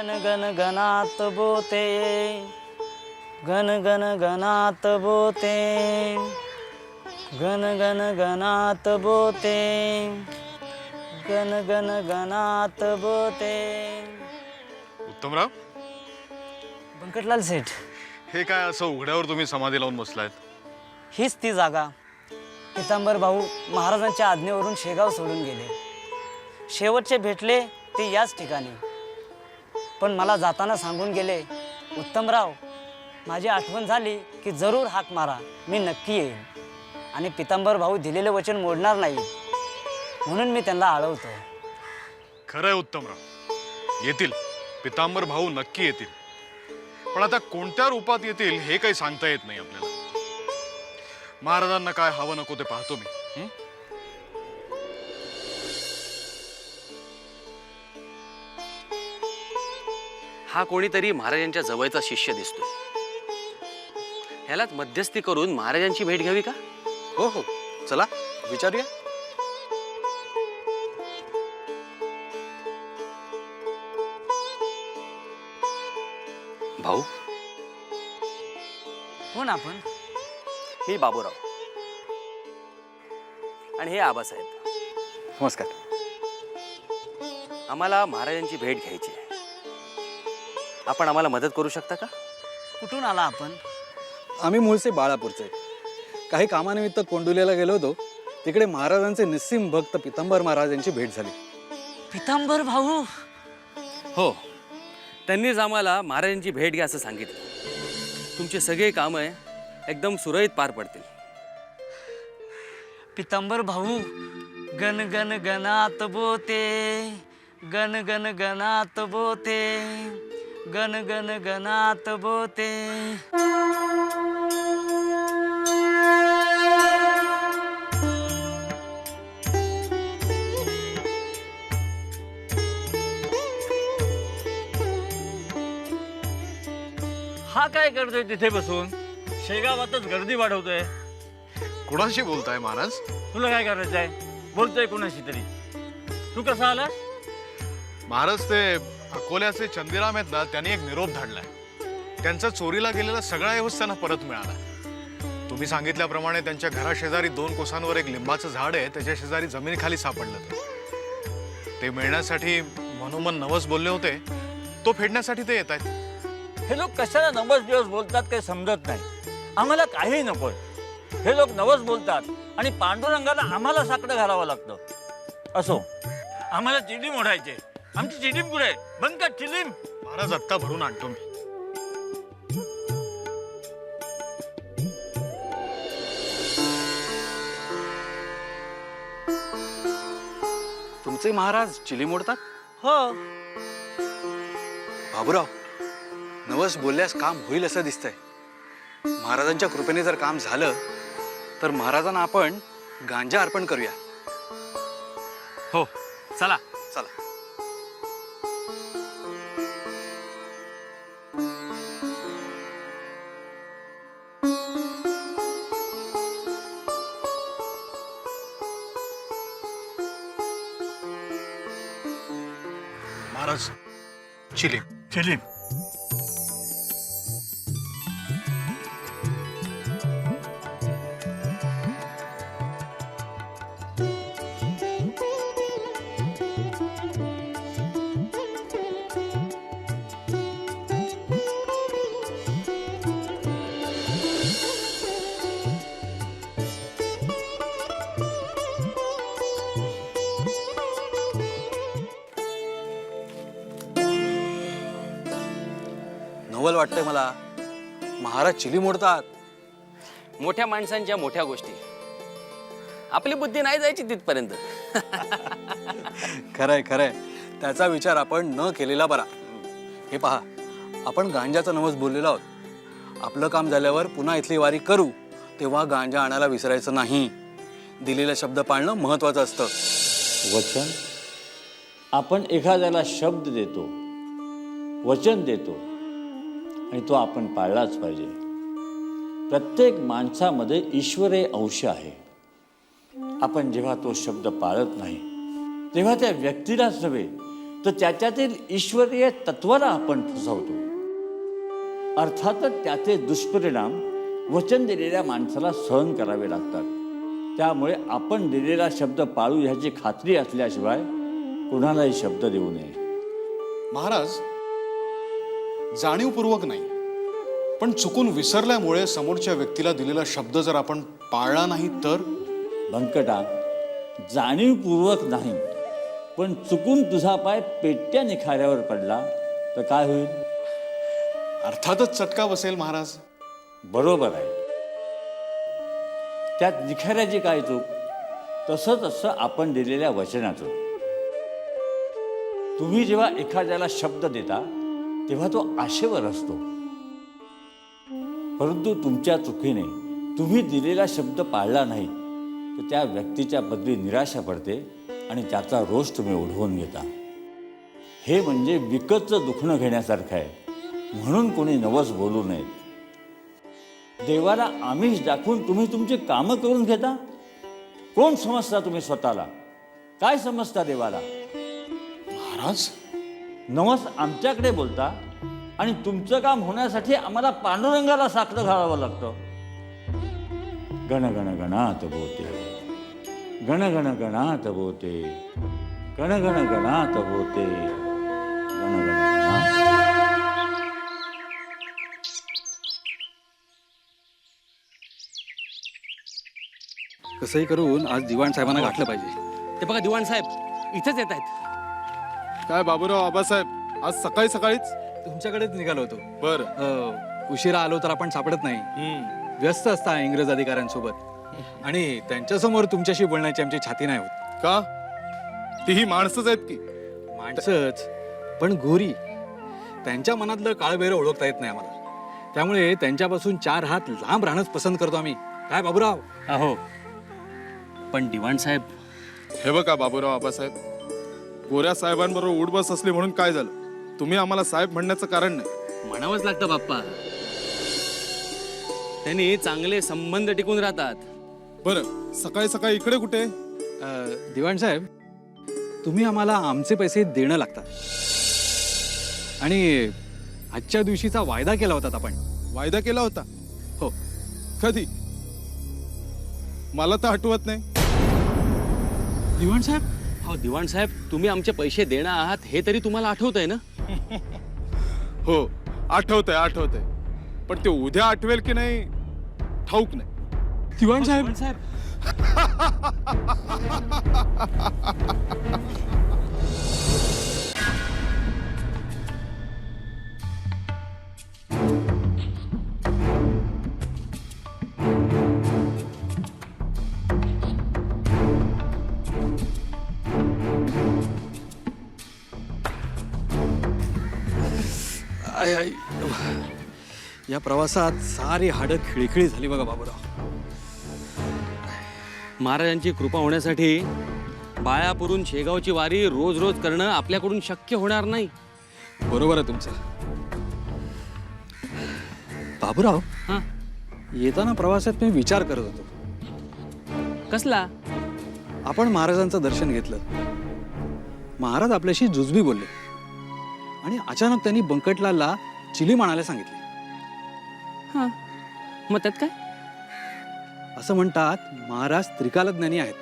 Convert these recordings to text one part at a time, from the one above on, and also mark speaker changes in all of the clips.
Speaker 1: गण गण गणात बोते, गण गण गणात बोते, गण गण गणात बोते, गण गण गणात बोते.
Speaker 2: उत्तमराव,
Speaker 1: बंकटलाल सेठ,
Speaker 2: हे काय असं उघड्यावर तुम्ही समाधी लावून बसलायत?
Speaker 1: हीच ती जागा. पितांबर भाऊ महाराजांच्या आज्ञेवरून शेगाव सोडून गेले. शेवटचे भेटले ते याच ठिकाणी. पण मला जाताना सांगून गेले, उत्तमराव, माझी आठवण झाली की जरूर हाक मारा, मी नक्की येईन. आणि पितांबर भाऊ दिलेले वचन मोडणार नाही, म्हणून मी त्यांना आळवतो.
Speaker 2: खरंय उत्तमराव, येतील. पितांबर भाऊ नक्की येतील. पण आता कोणत्या रूपात येतील हे काही सांगता येत नाही आपल्याला. महाराजांना काय हवं नको ते पाहतो मी.
Speaker 3: हा कोणीतरी महाराजांच्या जवळचा शिष्य दिसतोय. ह्यालाच मध्यस्थी करून महाराजांची भेट घ्यावी का?
Speaker 4: हो हो, चला विचारूया.
Speaker 3: भाऊ,
Speaker 1: कोण आपण?
Speaker 3: मी बाबूराव आणि हे आबासाहेब.
Speaker 4: नमस्कार.
Speaker 3: आम्हाला महाराजांची भेट घ्यायची आहे. आपण आम्हाला मदत करू शकता का?
Speaker 1: कुठून आला आपण?
Speaker 4: आम्ही मूळचे बाळापूरचे. काही कामानिमित्त कोंडुलेला गेलो होतो. तिकडे महाराजांचे निस्सीम भक्त पितांबर महाराज यांची भेट झाली.
Speaker 1: पितांबर भाऊ?
Speaker 3: हो, त्यांनीच आम्हाला महाराजांची भेट घ्या असं सांगितलं. तुमचे सगळे कामं एकदम सुरळीत पार पडतील.
Speaker 1: पितांबर भाऊ, गण गण गणात बोते, गण गण गणात बोते, गण गण गणात बोते.
Speaker 5: हा काय करतोय तिथे बसून? शेगावातच गर्दी वाढवतोय.
Speaker 2: कोणाशी बोलताय महाराज?
Speaker 5: तुला काय करायचं आहे? बोलतोय कोणाशी तरी. तू कसा आलास?
Speaker 2: महाराज, ते अकोल्याचे चंदीराम आहेत ना, त्यांनी एक निरोप धाडलाय. त्यांचा चोरीला गेलेला सगळा ऐवज त्यांना परत मिळाला. तुम्ही सांगितल्याप्रमाणे त्यांच्या घराशेजारी 2 कोसांवर एक लिंबाचं झाड आहे, त्याच्या शेजारी जमिनीखाली सापडलं. ते मिळण्यासाठी मनोमन नवस बोलले होते, तो फेडण्यासाठी ते येत आहेत.
Speaker 5: हे लोक कशाला नवस दिवस बोलतात काही समजत नाही. आम्हाला काही नकोय. हे लोक नवस बोलतात आणि पांडुरंगाला आम्हाला साकडं घालावं लागतं. असो, आम्हाला चिलीम ओढायचे. आमची चिलीम कुठे? बंकट चिलीम.
Speaker 2: महाराज, आत्ता भरून आणतो मी.
Speaker 4: तुमचे महाराज चिली मोडतात?
Speaker 1: हो.
Speaker 4: बाबूराव, नवस बोलल्यास काम होईल असं दिसतंय. महाराजांच्या कृपेने जर काम झालं तर महाराजांना आपण गांजा अर्पण करूया.
Speaker 3: हो, चला.
Speaker 4: चला.
Speaker 2: महाराज, चिली.
Speaker 5: चिलीम.
Speaker 4: नवल वाटतंय मला. महाराज चिली मोडतात.
Speaker 3: मोठ्या माणसांच्या मोठ्या गोष्टी. आपली बुद्धी नाही जायची तिथपर्यंत.
Speaker 4: खरंय खरंय, त्याचा विचार आपण न केलेला बरा. हे पहा, आपण गांजाचा नवस बोललेलो आहोत. आपलं काम झाल्यावर पुन्हा इथली वारी करू तेव्हा गांजा आणायला विसरायचं नाही. दिलेला शब्द पाळणं महत्वाचं असतं.
Speaker 6: वचन, आपण एखाद्याला शब्द देतो, वचन देतो आणि तो आपण पाळलाच पाहिजे. प्रत्येक माणसामध्ये ईश्वरी अंश आहे. आपण जेव्हा तो शब्द पाळत नाही तेव्हा त्या व्यक्तीलाच नव्हे तर त्याच्यातील ईश्वरीय तत्वाला आपण फसवतो. अर्थातच त्याचे दुष्परिणाम वचन दिलेल्या माणसाला सहन करावे लागतात. त्यामुळे आपण दिलेला शब्द पाळू ह्याची खात्री असल्याशिवाय कुणालाही शब्द देऊ नये.
Speaker 2: महाराज, जाणीवपूर्वक नाही, पण चुकून विसरल्यामुळे समोरच्या व्यक्तीला दिलेला शब्द जर आपण पाळला नाही तर?
Speaker 6: बंकटा, जाणीवपूर्वक नाही, पण चुकून तुझा पाय पेटत्या निखाऱ्यावर पडला तर काय होईल?
Speaker 2: अर्थातच चटका बसेल महाराज.
Speaker 6: बरोबर आहे. त्यात निखाऱ्याची काय चूक? तसं आपण दिलेल्या वचनाचं. तुम्ही जेव्हा एखाद्याला शब्द देता तेव्हा तो आशेवर असतो, परंतु तुमच्या चुकीने तुम्ही दिलेला शब्द पाळला नाही तर त्या व्यक्तीच्या बदली निराशा पडते आणि त्याचा रोष तुम्ही ओढवून घेता. हे म्हणजे विकतचं दुखणं घेण्यासारखं आहे. म्हणून कोणी नवस बोलू नये. देवाला आमिष दाखवून तुम्ही तुमची कामं करून घेता. कोण समजता तुम्ही स्वतःला? काय समजता देवाला?
Speaker 2: महाराज,
Speaker 6: नवस आमच्याकडे बोलता आणि तुमचं काम होण्यासाठी आम्हाला पांडुरंगाला साकडं घालावं लागतं. गण गण गणात बोते, गण गण गणात बोते, गण गण गणात बोते, गण गण गणात.
Speaker 4: कसंही करून आज दिवाण साहेबांना गाठलं पाहिजे.
Speaker 3: ते बघा दिवाण साहेब इथेच येत आहेत.
Speaker 7: काय बाबूराव आबासाहेब, आज सकाळी सकाळीच?
Speaker 4: तुमच्याकडेच निघालो होतो.
Speaker 7: बरं.
Speaker 4: उशिरा आलो तर आपण सापडत नाही. व्यस्त असता इंग्रज अधिकाऱ्यांसोबत, आणि त्यांच्यासमोर तुमच्याशी बोलण्याची आमची छाती नाही होत.
Speaker 7: का? तीही माणसंच आहेत की.
Speaker 4: माणसंच, पण घोरी. त्यांच्या मनातलं काळबेरं ओळखता येत नाही आम्हाला. त्यामुळे त्यांच्यापासून 4 हात लांब राहणंच पसंत करतो आम्ही. काय बाबूराव?
Speaker 3: अहो, पण दिवाण साहेब,
Speaker 7: हे बघा बाबूराव आबासाहेब, गोऱ्या साहेबांबरोबर उठबस असली म्हणून काय झालं? तुम्ही आम्हाला साहेब म्हणण्याचं कारण नाही.
Speaker 3: म्हणावंच लागतं बाप्पा. त्यांनी चांगले संबंध टिकून राहतात.
Speaker 7: बरं, सकाळी सकाळी इकडे कुठे?
Speaker 4: दिवाण साहेब, तुम्ही आम्हाला आमचे पैसे देणं लागतात, आणि आजच्या दिवशीचा वायदा केला होता आपण.
Speaker 7: वायदा केला होता?
Speaker 4: हो.
Speaker 7: कधी? मला तर आठवत नाही.
Speaker 4: दिवाण साहेब,
Speaker 3: हो दिवाण साहेब, तुम्ही आमचे पैसे देणार आहात हे तरी तुम्हाला आठवत आहे ना?
Speaker 7: हो, आठवतंय आठवतंय, पण ते उद्या आठवेल की नाही ठाऊक नाही.
Speaker 4: दिवाण साहेब, या प्रवासात सारी हाडं खिळखिळी झाली बघा बाबूराव.
Speaker 3: महाराजांची कृपा होण्यासाठी बाळापूरून शेगावची वारी रोज रोज करणं आपल्याकडून शक्य होणार नाही.
Speaker 4: बरोबर आहे तुमचं. बाबूराव,
Speaker 3: हां,
Speaker 4: येताना प्रवासात मी विचार करत होतो.
Speaker 3: कसला?
Speaker 4: आपण महाराजांचं दर्शन घेतलं, महाराज आपल्याशी जुजबी बोलले, आणि अचानक त्यांनी बंकटलालला चिलीम आणायला सांगितली.
Speaker 3: हां, मग त्यात काय?
Speaker 4: असं म्हणतात महाराज त्रिकालज्ञानी आहेत.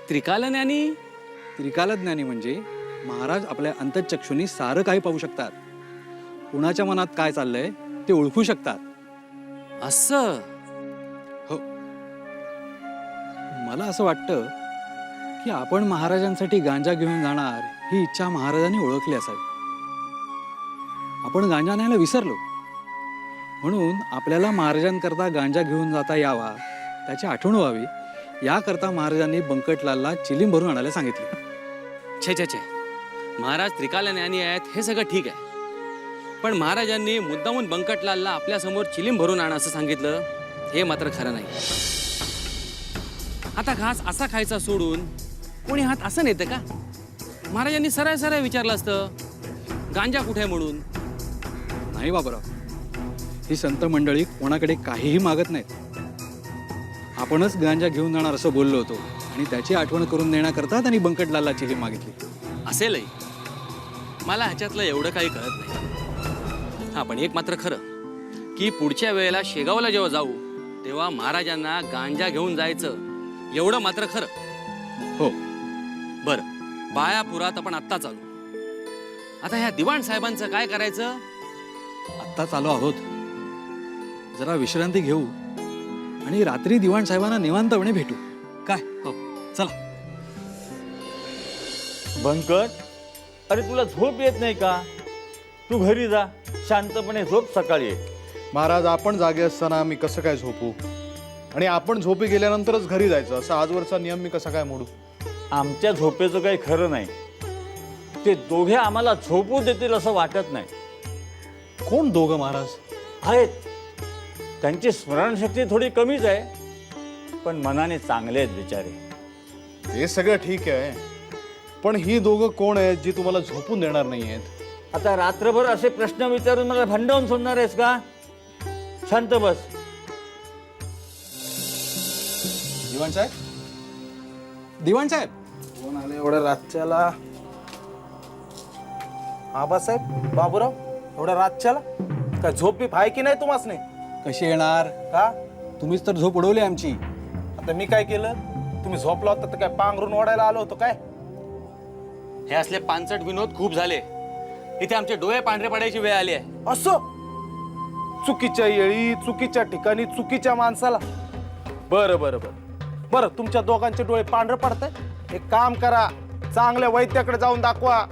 Speaker 3: त्रिकालज्ञानी?
Speaker 4: त्रिकालज्ञानी म्हणजे महाराज आपल्या अंतःचक्षुनी सारं काही पाहू शकतात. कुणाच्या मनात काय चाललंय ते ओळखू शकतात.
Speaker 3: असं?
Speaker 4: हो. मला असं वाटतं की आपण महाराजांसाठी गांजा घेऊन जाणार ही इच्छा महाराजांनी ओळखली असावी. आपण गांजा न्यायला विसरलो, म्हणून आपल्याला महाराजांकरता गांजा घेऊन जाता यावा, त्याची आठवण व्हावी, याकरता महाराजांनी बंकटलालला चिलीम भरून आणायला सांगितली.
Speaker 3: छे छे छे, महाराज त्रिकालज्ञानी आहेत हे सगळं ठीक आहे, पण महाराजांनी मुद्दामून बंकटलालला आपल्यासमोर चिलीम भरून आणा असं सांगितलं हे मात्र खरं नाही. आता घास असा खायचा सोडून कोणी हात असं नेतं का? महाराजांनी सरळ सरळ विचारलं असतं गांजा कुठे म्हणून.
Speaker 4: नाही बाबूराव, ही संत मंडळी कोणाकडे काहीही मागत नाहीत. आपणच गांजा घेऊन जाणार असं बोललो होतो आणि त्याची आठवण करून देण्याकरता त्यांनी बंकटलालला चिलीम मागितली.
Speaker 3: असेलही, मला ह्याच्यातलं एवढं काही कळत नाही. हा, पण एक मात्र खरं की पुढच्या वेळेला शेगावला जेव्हा जाऊ तेव्हा महाराजांना गांजा घेऊन जायचं एवढं मात्र खरं.
Speaker 4: हो,
Speaker 3: बरं, बायापुरात आपण आत्ता चालू. आता ह्या दिवाण साहेबांचं काय करायचं?
Speaker 4: आत्ता चालू आहोत. जरा विश्रांती घेऊ आणि रात्री दिवाण साहेबांना निवांतपणे भेटू. काय
Speaker 3: हो.
Speaker 4: चला.
Speaker 6: बंकट, अरे तुला झोप येत नाही का? तू घरी जा, शांतपणे झोप, सकाळी ये.
Speaker 2: महाराज, आपण जागे असताना मी कसं काय झोपू? आणि आपण झोपी गेल्यानंतरच घरी जायचं असा आजवरचा नियम मी कसा काय मोडू?
Speaker 6: आमच्या झोपेचं काही खरं नाही. ते दोघे आम्हाला झोपू देतील असं वाटत नाही.
Speaker 2: कोण दोघं महाराज?
Speaker 6: आहेत, त्यांची स्मरणशक्ती थोडी कमीच आहे, पण मनाने चांगले आहेत बिचारे.
Speaker 2: ते सगळं ठीक आहे, पण ही दोघं कोण आहेत जी तुम्हाला झोपून देणार नाही आहेत?
Speaker 6: आता रात्रभर असे प्रश्न विचारून मला भांडवून सोडणार आहेस का? शांत बस.
Speaker 4: दिवाण साहेब, दिवाण साहेब,
Speaker 8: कोण आले एवढ्या रातच्याला? आबासाहेब, बाबूराव, एवढ्या रातच्याला काय झोप बी आहे की नाही तुम्हासने?
Speaker 4: कशी येणार?
Speaker 8: का?
Speaker 4: तुम्हीच तर झोप उडवली आमची.
Speaker 8: आता मी काय केलं? तुम्ही झोपला होता तर काय पांघरून ओढायला आलो होतो काय?
Speaker 3: हे असले पानसट विनोद खूप झाले. इथे आमचे डोळे पांढरे पडायची वेळ आली आहे.
Speaker 8: असं चुकीच्या येळी, चुकीच्या ठिकाणी, चुकीच्या माणसाला. बरं बरं बरं बरं, तुमच्या दोघांचे डोळे पांढरे पडताय. एक काम करा, चांगल्या वैद्याकडे जाऊन दाखवा.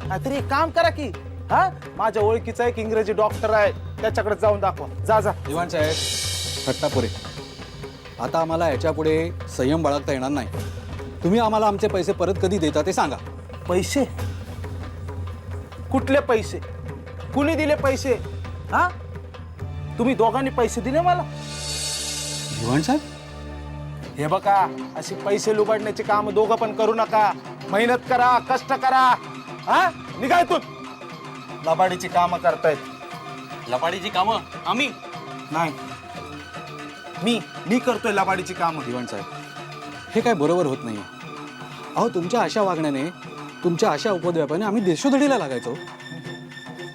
Speaker 8: नाहीतरी एक काम करा की, हा, माझ्या ओळखीचा एक इंग्रजी डॉक्टर आहे, त्याच्याकडे जाऊन दाखवा. जा जा.
Speaker 4: दिवाण साहेब, थट्टा पुरे. आता आम्हाला याच्या पुढे संयम बाळगता येणार नाही. तुम्ही आम्हाला आमचे पैसे परत कधी देता ते सांगा.
Speaker 8: पैसे? कुठले पैसे? कुणी दिले पैसे? हा, तुम्ही दोघांनी पैसे दिले मला?
Speaker 4: दिवाण साहेब,
Speaker 8: हे बघा, अशी पैसे लुबाडण्याची काम दोघं पण करू नका. मेहनत करा, कष्ट करा. हा, निघा इथून. लबाडीची कामं करतायत.
Speaker 3: लपाडीची कामं आम्ही
Speaker 8: नाही, मी करतोय लबाडीची कामं.
Speaker 4: दिवाण साहेब, हे काय बरोबर होत नाही. अहो, तुमच्या अशा वागण्याने, तुमच्या अशा उपद्व्यापाने आम्ही देशोधडीला लागायचो.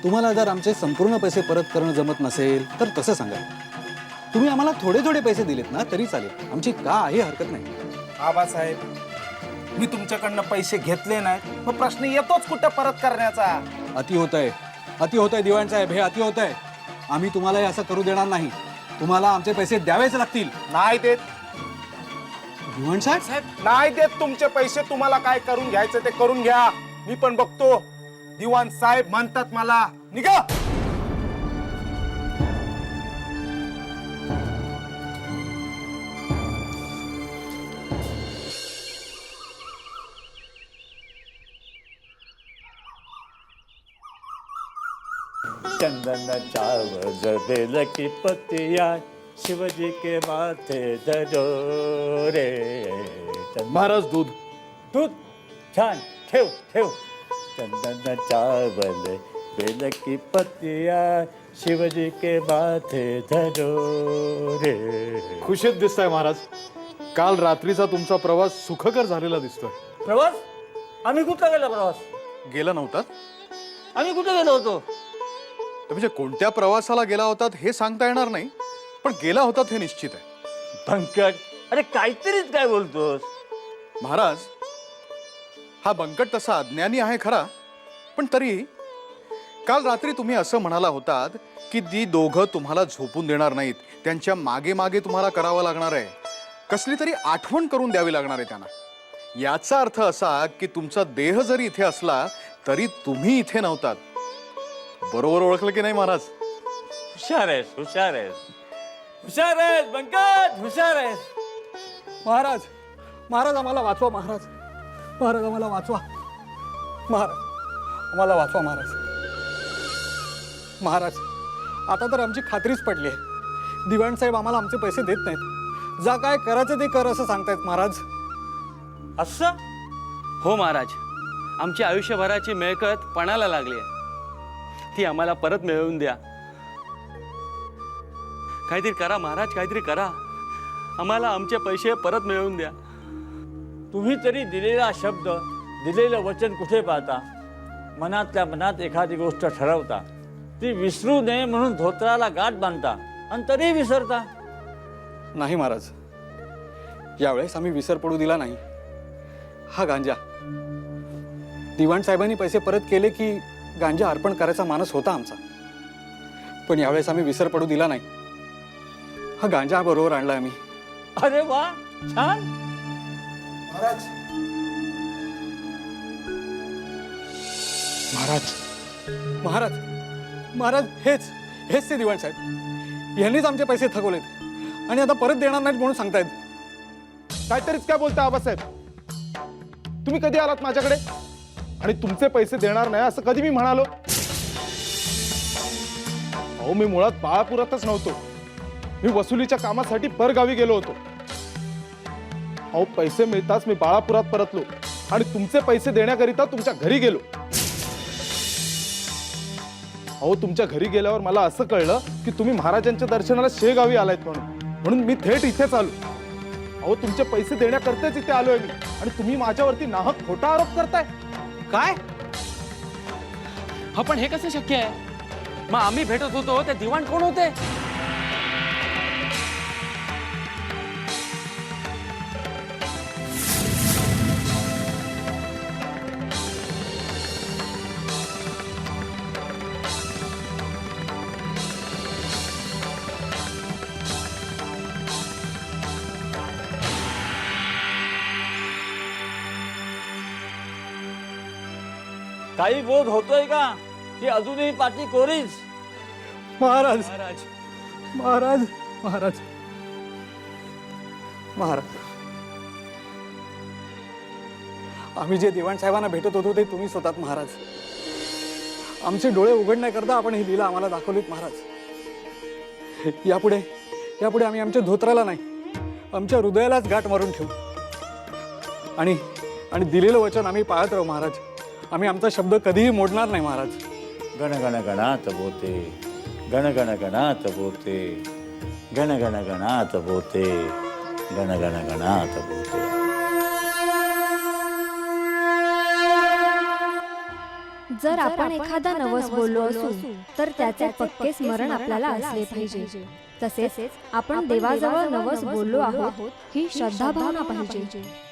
Speaker 4: तुम्हाला जर आमचे संपूर्ण पैसे परत करणं जमत नसेल तर तसं सांगा. तुम्ही आम्हाला थोडे थोडे पैसे दिलेत ना तरी चालेल, आमची काही हरकत नाही.
Speaker 8: आबासाहेब, मी तुमच्याकडनं पैसे घेतले नाहीत, मग प्रश्न येतोच कुठं परत करण्याचा.
Speaker 4: अति होत आहे दिवाण साहेब, हे अति होत आहे. आम्ही तुम्हाला हे असं करू देणार नाही. तुम्हाला आमचे पैसे द्यावेच लागतील.
Speaker 8: नाही देत,
Speaker 4: दिवाण साहेब,
Speaker 8: नाही देत तुमचे पैसे. तुम्हाला काय करून घ्यायचं ते करून घ्या, मी पण बघतो. दिवाण साहेब म्हणतात मला. निघा.
Speaker 6: चंदन चावल बेल की पत्तियां शिवजी के माथे धरो रे.
Speaker 2: महाराज, दूध.
Speaker 6: दूध छान, ठेव ठेव. चंदन चावल बेल की पत्तियां शिवजी के माथे धरो रे.
Speaker 2: खुशीत दिसताय महाराज. काल रात्रीचा तुमचा प्रवास सुखकर झालेला दिसतोय.
Speaker 1: प्रवास? आम्ही कुठं गेलो प्रवास?
Speaker 2: गेला नव्हता?
Speaker 1: आम्ही कुठे गेलो होतो?
Speaker 2: म्हणजे कोणत्या प्रवासाला गेला होतात हे सांगता येणार नाही, पण गेला होतात हे निश्चित आहे.
Speaker 6: बंकट,
Speaker 1: अरे काहीतरीच काय बोलतोस?
Speaker 2: महाराज, हा बंकट तसा अज्ञानी आहे खरा, पण तरी काल रात्री तुम्ही असं म्हणाला होतात की ती दोघं तुम्हाला झोपून देणार नाहीत, त्यांच्या मागे मागे तुम्हाला करावं लागणार आहे, कसली तरी आठवण करून द्यावी लागणार आहे त्यांना. याचा अर्थ असा की तुमचा देह जरी इथे असला तरी तुम्ही इथे नव्हतात. बरोबर ओळखलं की नाही महाराज?
Speaker 6: हुशार आहेस, हुशार आहेस, हुशार आहेस बंकट, हुशार आहेस.
Speaker 4: महाराज, महाराज आम्हाला वाचवा. महाराज, महाराज आम्हाला वाचवा. महाराज आम्हाला वाचवा. महाराज, महाराज आता तर आमची खात्रीच पडली आहे. दिवाण साहेब आम्हाला आमचे पैसे देत नाहीत. जा काय करायचं ते कर असं सांगतायत महाराज.
Speaker 3: असं? हो महाराज, आमची आयुष्यभराची मिळकत पणाला लागली आहे. ती आम्हाला परत मिळवून द्या. काहीतरी करा महाराज, काहीतरी करा. आम्हाला आमचे पैसे परत मिळवून द्या.
Speaker 5: तुम्ही तरी दिलेला शब्द, दिलेलं वचन कुठे पाहता? मनातल्या मनात एखादी गोष्ट ठरवता, ती विसरू नये म्हणून धोत्राला गाठ बांधता आणि तरी विसरता.
Speaker 4: नाही महाराज, यावेळेस आम्ही विसर पडू दिला नाही. हा गांजा, दिवाण साहेबांनी पैसे परत केले की गांजा अर्पण करायचा मानस होता आमचा, पण यावेळेस आम्ही विसर पडू दिला नाही. हा गांजा बरोबर आणला आम्ही.
Speaker 5: अरे वा, छान.
Speaker 8: महाराज महाराज
Speaker 4: महाराज महाराज हेच हेच ते दिवाण साहेब, यांनीच आमचे पैसे थकवलेत आणि आता परत देणार नाहीत म्हणून सांगतायत.
Speaker 8: काहीतरीच काय बोलता आबासाहेब? तुम्ही कधी आलात माझ्याकडे आणि तुमचे पैसे देणार नाही असं कधी मी म्हणालो? अहो, मी मुळात बाळापुरातच नव्हतो. मी वसुलीच्या कामासाठी परगावी गेलो होतो. अहो, पैसे मिळताच मी बाळापुरात परतलो आणि तुमचे पैसे देण्याकरिता तुमच्या घरी गेलो. अहो, तुमच्या घरी गेल्यावर मला असं कळलं की तुम्ही महाराजांच्या दर्शनाला शेगावी आलायत म्हणून मी थेट इथेच आलो. अहो, तुमचे पैसे देण्याकरताच इथे आलोय मी आणि तुम्ही माझ्यावरती नाहक खोटा आरोप करताय.
Speaker 3: काय? हा, पण हे कसं शक्य आहे? मग आम्ही भेटत होतो ते दिवाण कोण होते?
Speaker 5: काही बोध होतोय का की अजूनही पाठी कोरीच?
Speaker 4: महाराज महाराज महाराज महाराज, आम्ही जे दिवाण साहेबांना भेटत होतो ते तुम्हीच होतात महाराज. आमचे डोळे उघडण्याकरता आपण ही लीला आम्हाला दाखवलीत महाराज. यापुढे यापुढे आम्ही आमच्या धोत्राला नाही, आमच्या हृदयालाच गाठ मारून ठेवू आणि आणि दिलेलं वचन आम्ही पाळत राहू महाराज. आम्ही आमचा शब्द कधीही मोडणार नाही महाराज.
Speaker 6: गण गण गणात बोते, गण गण गणात बोते, गण गण गणात बोते, गण गण गणात बोते.
Speaker 9: जर आपण एखादा नवस बोललो असू तर त्याचे पक्के स्मरण आपल्याला असले पाहिजे. तसेच आपण देवाजवळ नवस बोललो आहोत ही श्रद्धा भावना पाहिजे.